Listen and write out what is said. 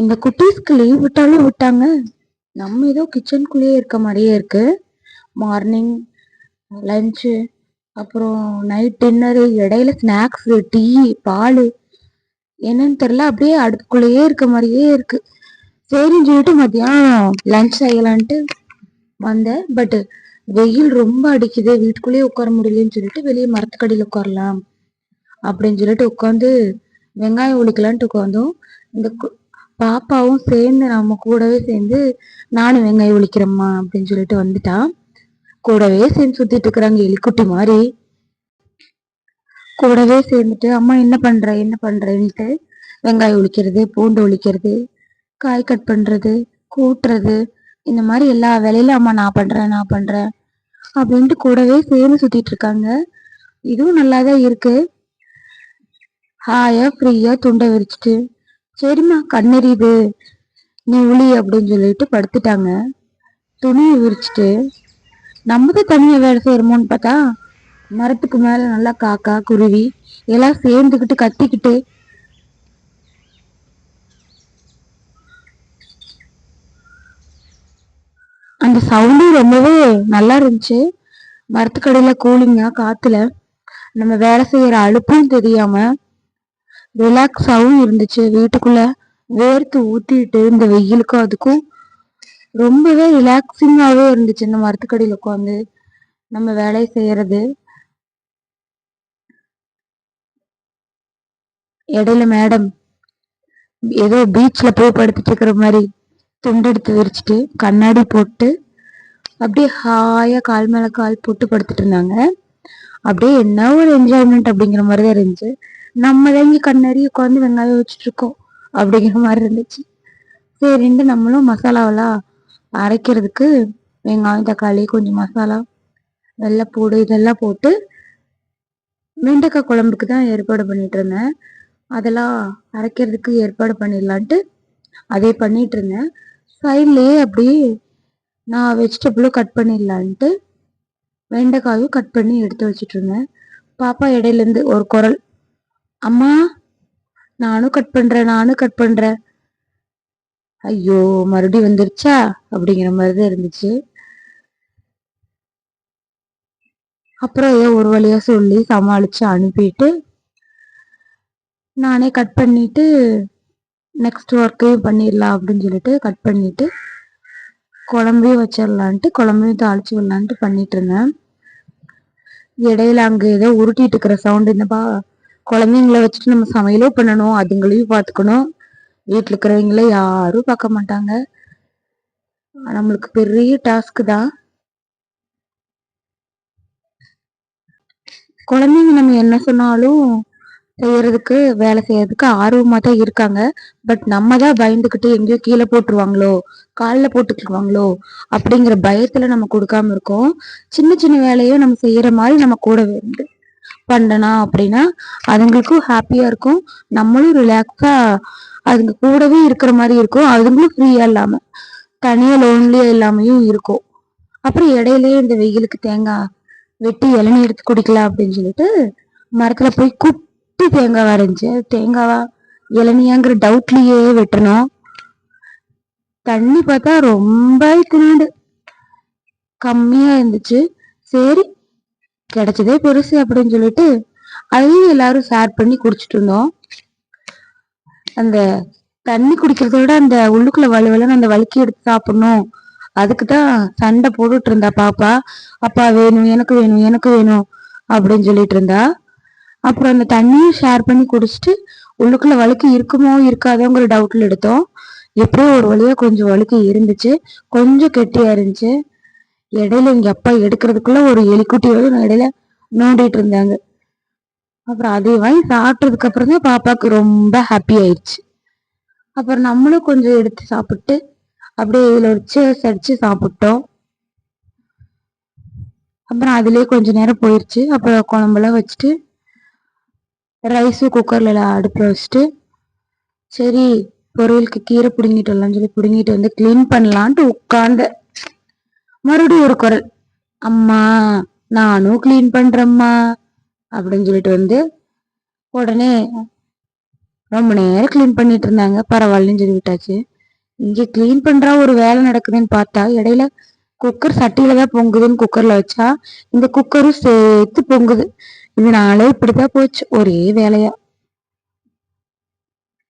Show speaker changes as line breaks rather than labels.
இந்த குட்டீஸ்க்கு லீவ் விட்டாலும் விட்டாங்க. நம்ம ஏதோ கிச்சனுக்குள்ளேயே இருக்க மாதிரியே இருக்கு. மார்னிங் லஞ்சு, அப்புறம் நைட் டின்னரு, இடையில ஸ்நாக்ஸ், டீ, பால், என்னன்னு தெரியல. அப்படியே அடுப்புக்குள்ளேயே இருக்க மாதிரியே இருக்கு. சரின்னு சொல்லிட்டு மத்தியானம் லஞ்ச் செய்யலான்ட்டு வந்தேன். பட் வெயில் ரொம்ப அடிக்குது, வீட்டுக்குள்ளேயே உட்கார முடியலன்னு சொல்லிட்டு வெளியே மரத்துக்கடியில் உட்காரலாம் அப்படின்னு சொல்லிட்டு உட்காந்து வெங்காயம் உளிக்கலான்ட்டு உட்காந்தோம். இந்த பாப்பாவும் சேர்ந்து நம்ம கூடவே சேர்ந்து நானும் வெங்காயம் உளிக்கிறேம்மா அப்படின்னு சொல்லிட்டு வந்துட்டான். கூடவே சேர்ந்து சுத்திட்டு இருக்கிறாங்க எலிக்குட்டி மாதிரி. கூடவே சேர்ந்துட்டு அம்மா என்ன பண்றேன்ட்டு வெங்காயம் உளிக்கிறது, பூண்டு உளிக்கிறது, காய் கட் பண்றது, கூட்டுறது, இந்த மாதிரி எல்லா வேலையிலும் அம்மா நான் பண்றேன் அப்படின்ட்டு கூடவே சேர்ந்து சுத்திட்டு இருக்காங்க. இதுவும் நல்லாதான் இருக்கு. ஹாயா ஃப்ரீயா துண்டை விரிச்சிட்டு சரிம்மா கண்ணெறியுது நீ உளி அப்படின்னு சொல்லிட்டு படுத்துட்டாங்க. துணியை விரிச்சிட்டு நம்ம தான் தனியா வேலை செய்யறோமோன்னு பார்த்தா மரத்துக்கு மேல நல்லா காக்கா குருவி எல்லாம் சேர்ந்துக்கிட்டு கத்திக்கிட்டு அந்த சவுண்டும் ரொம்பவே நல்லா இருந்துச்சு. மரத்துக்கடையில கூலிங்கா காத்துல நம்ம வேலை செய்யற அலுப்பும் தெரியாம ரிலாக்ஸாவும் இருந்துச்சு. வீட்டுக்குள்ள வேர்த்து ஊத்திட்டு இந்த வெயிலுக்கும் அதுக்கும் ரொம்பவே ரிலாக்ஸிங்காவே இருந்துச்சு இந்த மரத்துக்கடியில உட்காந்து நம்ம வேலையை செய்யறது. இடையில மேடம் ஏதோ பீச்ல போய் படுத்துட்டு இருக்கிற மாதிரி துண்டெடுத்து விரிச்சிட்டு கண்ணாடி போட்டு அப்படியே ஹாயா கால் மேல கால் போட்டு படுத்துட்டு இருந்தாங்க. அப்படியே என்ன ஒரு என்ஜாய்மெண்ட் அப்படிங்கிற மாதிரிதான் இருந்துச்சு. நம்ம தான் இங்க கண்ணாடி உட்காந்து வெங்காயம் வச்சுட்டு இருக்கோம் அப்படிங்கிற மாதிரி இருந்துச்சு. சரின்ட்டு நம்மளும் மசாலாவெல்லாம் அரைக்கிறதுக்கு வெங்காயம், தக்காளி, கொஞ்சம் மசாலா, வெள்ளைப்பூடு இதெல்லாம் போட்டு வெண்டைக்காய் குழம்புக்கு தான் ஏற்பாடு பண்ணிட்டு இருந்தேன். அதெல்லாம் அரைக்கிறதுக்கு ஏற்பாடு பண்ணிடலான்ட்டு அதே பண்ணிட்டு இருந்தேன். சைட்லயே அப்படியே நான் வெஜிடபிளும் கட் பண்ணிடலான்ட்டு வெண்டைக்காயும் கட் பண்ணி எடுத்து வச்சுட்டு இருந்தேன். பாப்பா இடையில இருந்து ஒரு குரல், அம்மா நானும் கட் பண்றேன். ஐயோ மறுபடியும் வந்துருச்சா அப்படிங்கிற மாதிரிதான் இருந்துச்சு. அப்புறம் ஏதோ ஒரு வழியா சொல்லி சமாளிச்சு அனுப்பிட்டு நானே கட் பண்ணிட்டு நெக்ஸ்ட் ஒர்க்கையும் பண்ணிடலாம் அப்படின்னு சொல்லிட்டு கட் பண்ணிட்டு குழம்பையும் வச்சிடலான்ட்டு குழம்பையும் தாளிச்சு விடலான்ட்டு பண்ணிட்டு இருந்தேன். இடையில அங்க ஏதோ உருட்டிட்டு இருக்கிற சவுண்ட். இந்த குழந்தைங்களை வச்சுட்டு நம்ம சமையலும் பண்ணணும், அதுங்களையும் பார்த்துக்கணும். வீட்டுல இருக்கிறவங்கள யாரும் பார்க்க மாட்டாங்க. நம்மளுக்கு பெரிய டாஸ்க் தான். குழந்தைங்க நம்ம என்ன சொன்னாலும் செய்யறதுக்கு வேலை செய்யறதுக்கு ஆர்வமா தான் இருக்காங்க. பட் நம்ம தான் பயந்துகிட்டு எங்கேயோ கீழே போட்டுருவாங்களோ, காலில் போட்டுக்குவாங்களோ அப்படிங்கிற பயத்துல நம்ம கொடுக்காம இருக்கோம். சின்ன சின்ன வேலையும் நம்ம செய்யற மாதிரி நம்ம கூட இருந்து பண்ணனா அப்படின்னா அதுங்களுக்கும் ஹாப்பியா இருக்கும், நம்மளும் ரிலாக்ஸா அதுங்க கூடவே இருக்கிற மாதிரி இருக்கும், அதுங்களும் ஃப்ரீயா இல்லாம தனியா லோன்லியா இல்லாமையும் இருக்கும். அப்புறம் இடையிலயே இந்த வெயிலுக்கு தேங்காய் வெட்டி இளநீ எடுத்து குடிக்கலாம் அப்படின்னு சொல்லிட்டு மரத்துல போய் குட்டி தேங்காவா இருந்துச்சு. தேங்காவா இளநியாங்கிற டவுட்லயே வெட்டணும். தண்ணி பார்த்தா ரொம்ப திணண்டு கம்மியா இருந்துச்சு. சரி கிடைச்சதே பெருசு அப்படின்னு சொல்லிட்டு அதையும் எல்லாரும் ஷேர் பண்ணி குடிச்சிட்டு இருந்தோம். அந்த தண்ணி குடிக்கிறத விட அந்த உள்ளுக்குள்ள வலுவலன்னு அந்த வழுக்கி எடுத்து சாப்பிடணும், அதுக்குதான் சண்டை போட்டுட்டு இருந்தா பாப்பா. அப்பா வேணும், எனக்கு வேணும், எனக்கு வேணும் அப்படின்னு சொல்லிட்டு இருந்தா. அப்புறம் அந்த தண்ணியும் ஷேர் பண்ணி குடிச்சிட்டு உள்ளுக்குள்ள வழுக்கு இருக்குமோ இருக்காதோங்கிற டவுட்ல எடுத்தோம். எப்படியோ ஒரு வழியா கொஞ்சம் வழுக்கு இருந்துச்சு, கொஞ்சம் கெட்டியா இருந்துச்சு. இடையில எங்க அப்பா எடுக்கிறதுக்குள்ள ஒரு எலிக்குட்டி இடையில நோண்டிட்டு இருந்தாங்க. அப்புறம் அதை வாங்கி சாப்பிட்டதுக்கு அப்புறம் தான் பாப்பாக்கு ரொம்ப ஹாப்பி ஆயிடுச்சு. அப்புறம் நம்மளும் கொஞ்சம் எடுத்து சாப்பிட்டு அப்படியே இதுல வச்சு சரிச்சு சாப்பிட்டோம். அப்புறம் அதுலயே கொஞ்ச நேரம் போயிடுச்சு. அப்புறம் குழம்பெல்லாம் வச்சுட்டு ரைஸும் குக்கர்ல அடுப்புல வச்சுட்டு சரி பொரியலுக்கு கீரை பிடுங்கிட்டு வரலாம்னு சொல்லி பிடுங்கிட்டு வந்து கிளீன் பண்ணலான்ட்டு உட்கார்ந்த மறுபடியும் ஒரு குரல், அம்மா நானும் கிளீன் பண்றேம்மா அப்படின்னு சொல்லிட்டு வந்து உடனே ரொம்ப நேரம் கிளீன் பண்ணிட்டு இருந்தாங்க. பரவாயில்லன்னு சொல்லி விட்டாச்சு. இங்க கிளீன் பண்றா ஒரு வேலை நடக்குதுன்னு பார்த்தா இடையில குக்கர் சட்டியில தான் பொங்குதுன்னு குக்கர்ல வச்சா இந்த குக்கரும் சேர்த்து பொங்குது. இதனால இப்படித்தான் போச்சு ஒரே வேலையா.